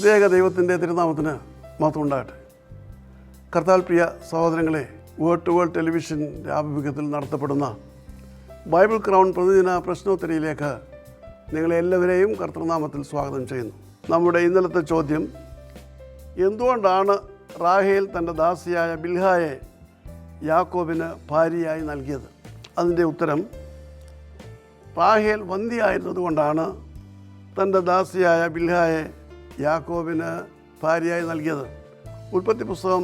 ത്രിയേക ദൈവത്തിൻ്റെ തിരുനാമത്തിന് മഹത്വം ഉണ്ടാകട്ടെ. കർത്താൽ പ്രിയ സഹോദരങ്ങളെ, വേൾഡ് ടു വേൾഡ് ടെലിവിഷൻ്റെ ആഭിമുഖ്യത്തിൽ നടത്തപ്പെടുന്ന ബൈബിൾ ക്രൗൺ പ്രതിദിന പ്രശ്നോത്തരിയിലേക്ക് നിങ്ങളെ എല്ലാവരെയും കർത്തൃനാമത്തിൽ സ്വാഗതം ചെയ്യുന്നു. നമ്മുടെ ഇന്നലത്തെ ചോദ്യം, എന്തുകൊണ്ടാണ് റാഹേൽ തൻ്റെ ദാസിയായ ബിൽഹായെ യാക്കോബിന് ഭാര്യയായി നൽകിയത്? അതിൻ്റെ ഉത്തരം, റാഹേൽ വന്ധ്യയായിരുന്നതുകൊണ്ടാണ് തൻ്റെ ദാസിയായ ബിൽഹായെ യാക്കോബിന് ഭാര്യയായി നൽകിയത്. ഉൽപ്പത്തി പുസ്തകം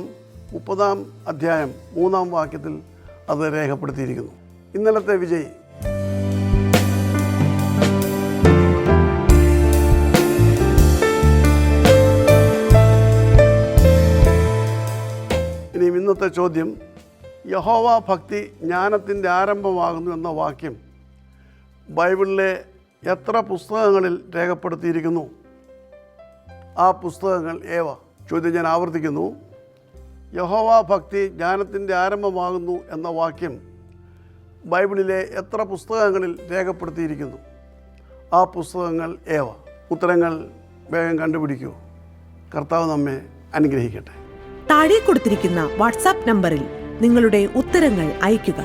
30-ാം അധ്യായം 3-ാം വാക്യത്തിൽ അത് രേഖപ്പെടുത്തിയിരിക്കുന്നു. ഇന്നലത്തെ വിജയി. ഇനിയും ഇന്നത്തെ ചോദ്യം, യഹോവ ഭക്തി ജ്ഞാനത്തിൻ്റെ ആരംഭമാകുന്നു എന്ന വാക്യം ബൈബിളിലെ എത്ര പുസ്തകങ്ങളിൽ രേഖപ്പെടുത്തിയിരിക്കുന്നു? ആ പുസ്തകങ്ങൾ ഏവ? ചോദ്യം ഞാൻ ആവർത്തിക്കുന്നു. യഹോവ ഭക്തി ജ്ഞാനത്തിൻ്റെ ആരംഭമാകുന്നു എന്ന വാക്യം ബൈബിളിലെ എത്ര പുസ്തകങ്ങളിൽ രേഖപ്പെടുത്തിയിരിക്കുന്നു? ആ പുസ്തകങ്ങൾ ഏവ? ഉത്തരങ്ങൾ വേഗം കണ്ടുപിടിക്കൂ. കർത്താവ് നമ്മെ അനുഗ്രഹിക്കട്ടെ. താഴെ കൊടുത്തിരിക്കുന്ന വാട്സാപ്പ് നമ്പറിൽ നിങ്ങളുടെ ഉത്തരങ്ങൾ അയയ്ക്കുക.